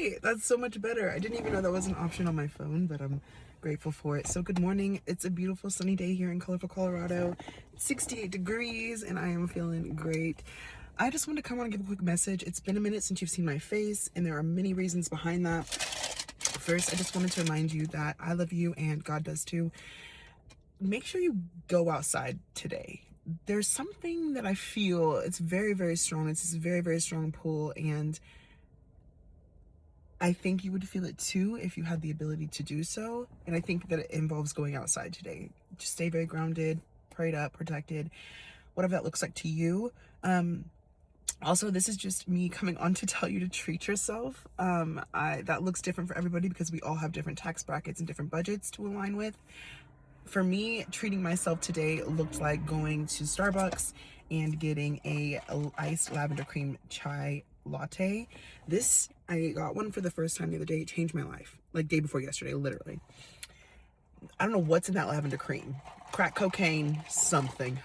great. That's so much better. I didn't even know that was an option on my phone, but I'm grateful for it. So good morning. It's a beautiful sunny day here in colorful Colorado. 68 degrees and I am feeling great. I just want to come on and give a quick message. It's been a minute since you've seen my face, and there are many reasons behind that. First, I just wanted to remind you that I love you and God does too. Make sure you go outside today. There's something that I feel, it's very, very strong. It's this very, very strong pull, and I think you would feel it too if you had the ability to do so. And I think that it involves going outside today. Just stay very grounded, prayed up, protected, whatever that looks like to you. Also, this is just me coming on to tell you to treat yourself. That looks different for everybody because we all have different tax brackets and different budgets to align with. For me, treating myself today looked like going to Starbucks and getting a iced lavender cream chai latte. This, I got one for the first time the other day. It changed my life. Like day before yesterday, literally. I don't know what's in that lavender cream. Crack cocaine, something.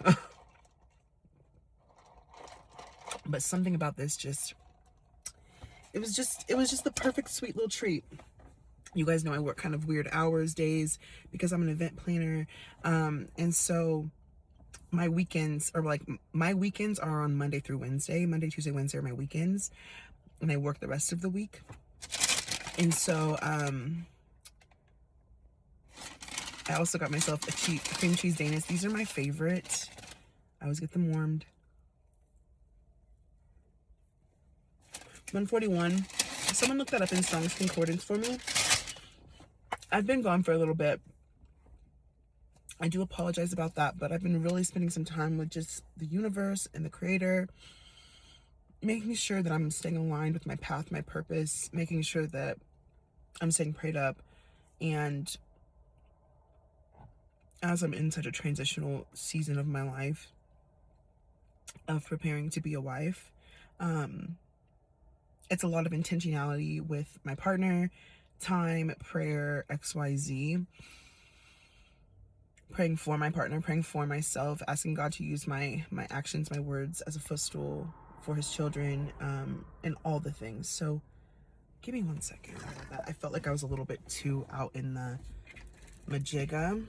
But something about this it was just the perfect sweet little treat. You guys know I work kind of weird hours, days, because I'm an event planner. And so my weekends are on Monday through Wednesday. Monday, Tuesday, Wednesday are my weekends. And I work the rest of the week. And so I also got myself a cream cheese Danish. These are my favorite. I always get them warmed. 141. Someone look that up in Strong's Concordance for me. I've been gone for a little bit. I do apologize about that, but I've been really spending some time with just the universe and the creator, making sure that I'm staying aligned with my path, my purpose, making sure that I'm staying prayed up. And as I'm in such a transitional season of my life of preparing to be a wife, it's a lot of intentionality with my partner, time, prayer, XYZ. Praying for my partner, praying for myself, asking God to use my actions, my words as a footstool for his children, and all the things. So give me 1 second. I felt like I was a little bit too out in the majigga.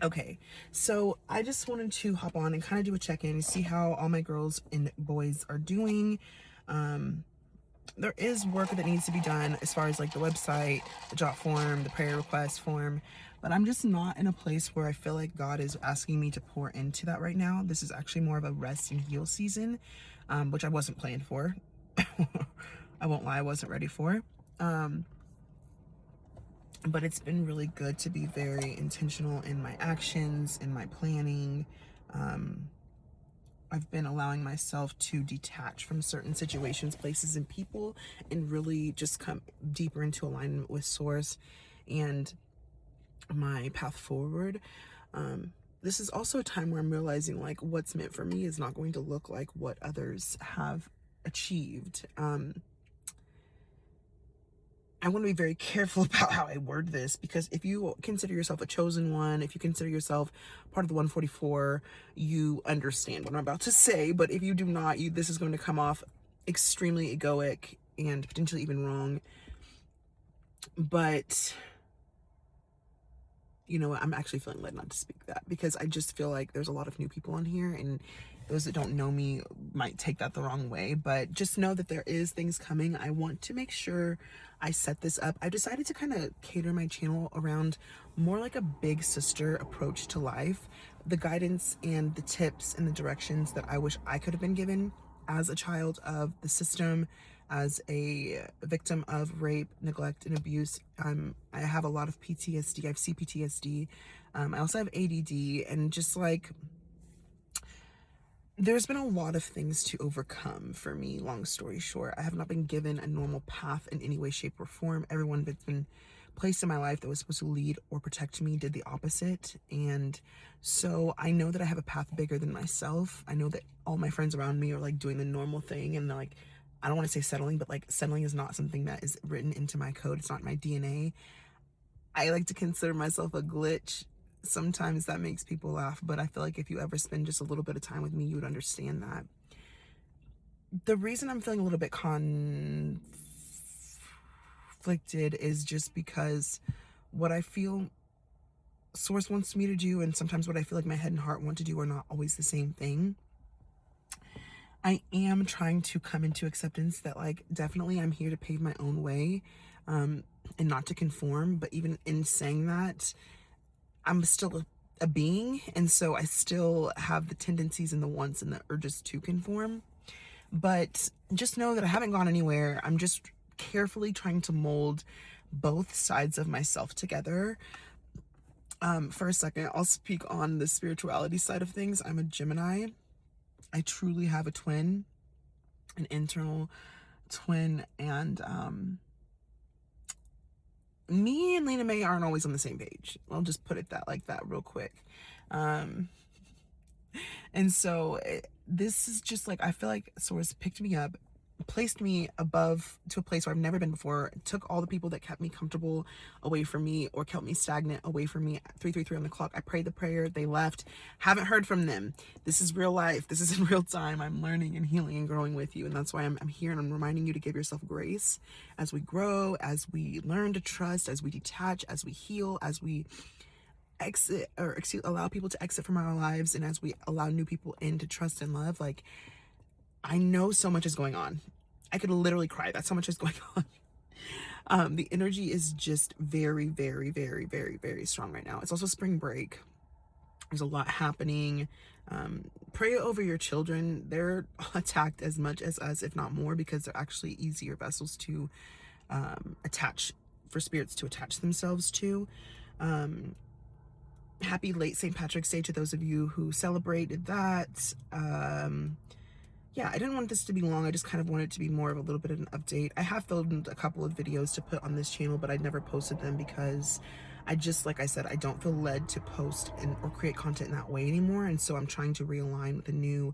Okay, so I just wanted to hop on and kind of do a check-in and see how all my girls and boys are doing. There is work that needs to be done as far as like the website, the job form, the prayer request form, but I'm just not in a place where I feel like God is asking me to pour into that right now. This is actually more of a rest and heal season, which I wasn't planned for. I won't lie, I wasn't ready for. But it's been really good to be very intentional in my actions, in my planning. I've been allowing myself to detach from certain situations, places, and people, and really just come deeper into alignment with Source and my path forward. This is also a time where I'm realizing like what's meant for me is not going to look like what others have achieved. I want to be very careful about how I word this, because if you consider yourself a chosen one, if you consider yourself part of the 144, you understand what I'm about to say. But if you do not, this is going to come off extremely egoic and potentially even wrong. But you know what? I'm actually feeling led not to speak that, because I just feel like there's a lot of new people on here, and those that don't know me might take that the wrong way. But just know that there is things coming. I want to make sure I set this up. I decided to kind of cater my channel around more like a big sister approach to life. The guidance and the tips and the directions that I wish I could have been given as a child of the system, as a victim of rape, neglect, and abuse. I have a lot of PTSD. I have CPTSD. I also have ADD, and just like, there's been a lot of things to overcome for me. Long story short, I have not been given a normal path in any way, shape, or form. Everyone that's been placed in my life that was supposed to lead or protect me did the opposite. And so I know that I have a path bigger than myself. I know that all my friends around me are like doing the normal thing, and they're like, I don't want to say settling, but like settling is not something that is written into my code. It's not my DNA. I like to consider myself a glitch. Sometimes that makes people laugh, but I feel like if you ever spend just a little bit of time with me, you would understand that. The reason I'm feeling a little bit conflicted is just because what I feel source wants me to do and sometimes what I feel like my head and heart want to do are not always the same thing. I am trying to come into acceptance that, like, definitely I'm here to pave my own way, and not to conform. But even in saying that, I'm still a being, and so I still have the tendencies and the wants and the urges to conform. But just know that I haven't gone anywhere. I'm just carefully trying to mold both sides of myself together. For a second, I'll speak on the spirituality side of things. I'm a Gemini. I truly have a twin, an internal twin, and me and Lena May aren't always on the same page. I'll just put it that like that real quick. Um, and so this is just like, I feel like Source picked me up, placed me above to a place where I've never been before, took all the people that kept me comfortable away from me or kept me stagnant away from me. 333 on the clock. I prayed the prayer, they left, haven't heard from them. This is real life, this is in real time. I'm learning and healing and growing with you, and that's why I'm here, and I'm reminding you to give yourself grace as we grow, as we learn to trust, as we detach, as we heal, as we exit, or allow people to exit from our lives, and as we allow new people in to trust and love. Like, I know so much is going on. I could literally cry. That's how much is going on. The energy is just very, very, very, very, very strong right now. It's also spring break. There's a lot happening. Pray over your children. They're attacked as much as us, if not more, because they're actually easier vessels to attach, for spirits to attach themselves to. Happy late St. Patrick's Day to those of you who celebrated that. Yeah, I didn't want this to be long. I just kind of wanted it to be more of a little bit of an update. I have filmed a couple of videos to put on this channel, but I'd never posted them because I just, like I said, I don't feel led to post or create content in that way anymore. And so I'm trying to realign with the new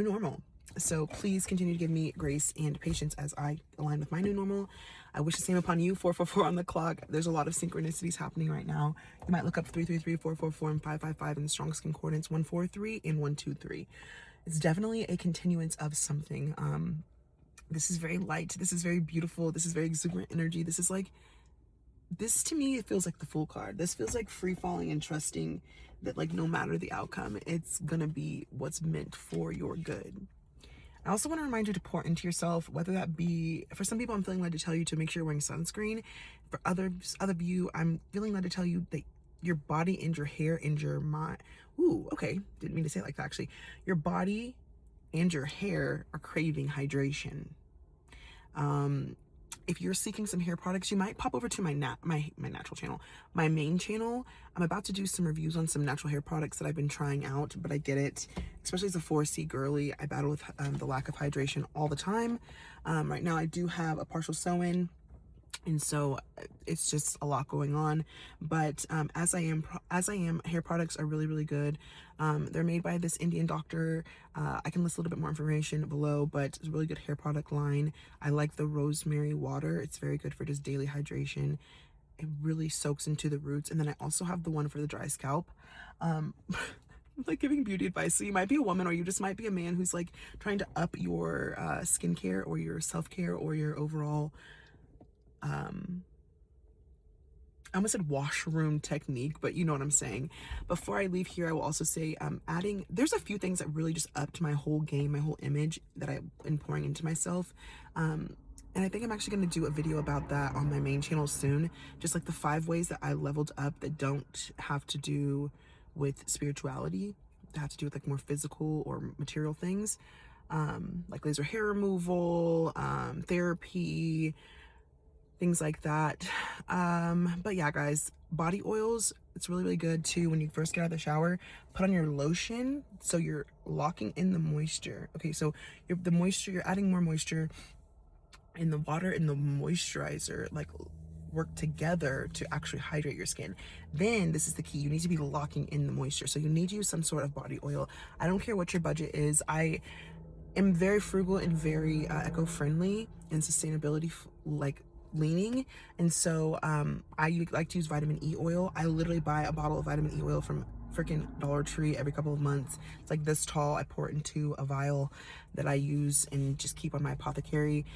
normal. So please continue to give me grace and patience as I align with my new normal. I wish the same upon you. 444 on the clock. There's a lot of synchronicities happening right now. You might look up 333, 444, and 555 in the strongest concordance, 143 and 123. It's definitely a continuance of something. This is very light. This is very beautiful. This is very exuberant energy. This is like, this to me, it feels like the Fool card. This feels like free falling and trusting that, like, no matter the outcome, it's gonna be what's meant for your good. I also want to remind you to pour into yourself, whether that be, for some people, I'm feeling led to tell you to make sure you're wearing sunscreen. For other of you, I'm feeling led to tell you that your body and your hair and your mind, okay, didn't mean to say it like that actually. Your body and your hair are craving hydration. If you're seeking some hair products, you might pop over to my natural channel, my main channel. I'm about to do some reviews on some natural hair products that I've been trying out, but I get it, especially as a 4C girly, I battle with the lack of hydration all the time. Right now I do have a partial sew-in, and so it's just a lot going on. But as I am, hair products are really, really good. They're made by this Indian doctor. I can list a little bit more information below, but it's a really good hair product line. I like the rosemary water. It's very good for just daily hydration. It really soaks into the roots. And then I also have the one for the dry scalp. I'm like giving beauty advice. So you might be a woman, or you just might be a man who's like trying to up your skincare or your self-care or your overall I almost said washroom technique, but you know what I'm saying. Before I leave here, I will also say there's a few things that really just upped my whole game, my whole image that I've been pouring into myself. And I think I'm actually going to do a video about that on my main channel soon. Just like the 5 ways that I leveled up that don't have to do with spirituality, that have to do with like more physical or material things, like laser hair removal, therapy, things like that. But yeah, guys, body oils, it's really, really good too. When you first get out of the shower, put on your lotion so you're locking in the moisture. Okay, so you're adding more moisture, and the water and the moisturizer like work together to actually hydrate your skin. Then this is the key, you need to be locking in the moisture, so you need to use some sort of body oil. I don't care what your budget is. I am very frugal and very eco-friendly and sustainability leaning, and so I like to use vitamin E oil. I literally buy a bottle of vitamin E oil from freaking Dollar Tree every couple of months. It's like this tall. I pour it into a vial that I use and just keep on my apothecary.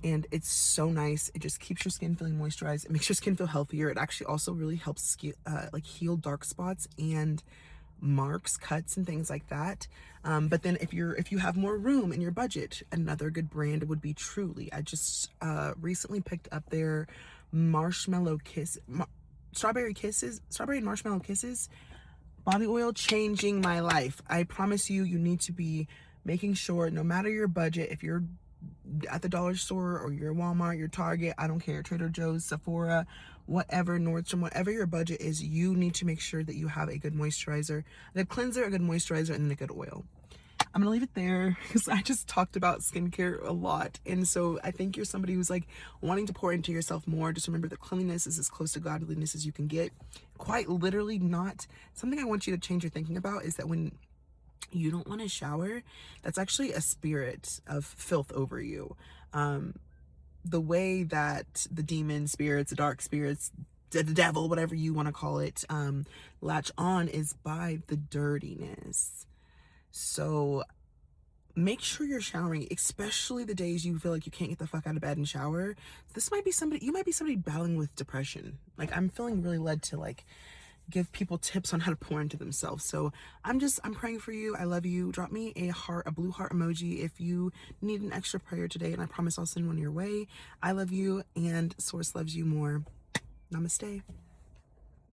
and it's so nice. It just keeps your skin feeling moisturized. It makes your skin feel healthier. It actually also really helps like heal dark spots and marks, cuts, and things like that. But then if you have more room in your budget, another good brand would be Truly. I just recently picked up their marshmallow kiss, strawberry kisses, strawberry and marshmallow kisses body oil, changing my life. I promise you, you need to be making sure, no matter your budget, if you're at the dollar store or your Walmart, your Target, I don't care, Trader Joe's, Sephora, whatever, Nordstrom, whatever your budget is, you need to make sure that you have a good moisturizer, a good cleanser, a good moisturizer, and then a good oil. I'm gonna leave it there because I just talked about skincare a lot. And so I think you're somebody who's like wanting to pour into yourself more. Just remember that cleanliness is as close to godliness as you can get. Quite literally not. Something I want you to change your thinking about is that when you don't want to shower, that's actually a spirit of filth over you. The way that the demon spirits, the dark spirits, the devil, whatever you want to call it, latch on is by the dirtiness. So make sure you're showering, especially the days you feel like you can't get the fuck out of bed and shower. This might be somebody, you might be somebody battling with depression. Like, I'm feeling really led to like give people tips on how to pour into themselves. So I'm praying for you. I love you. Drop me a heart, a blue heart emoji if you need an extra prayer today, and I promise I'll send one your way. I love you, and Source loves you more. Namaste.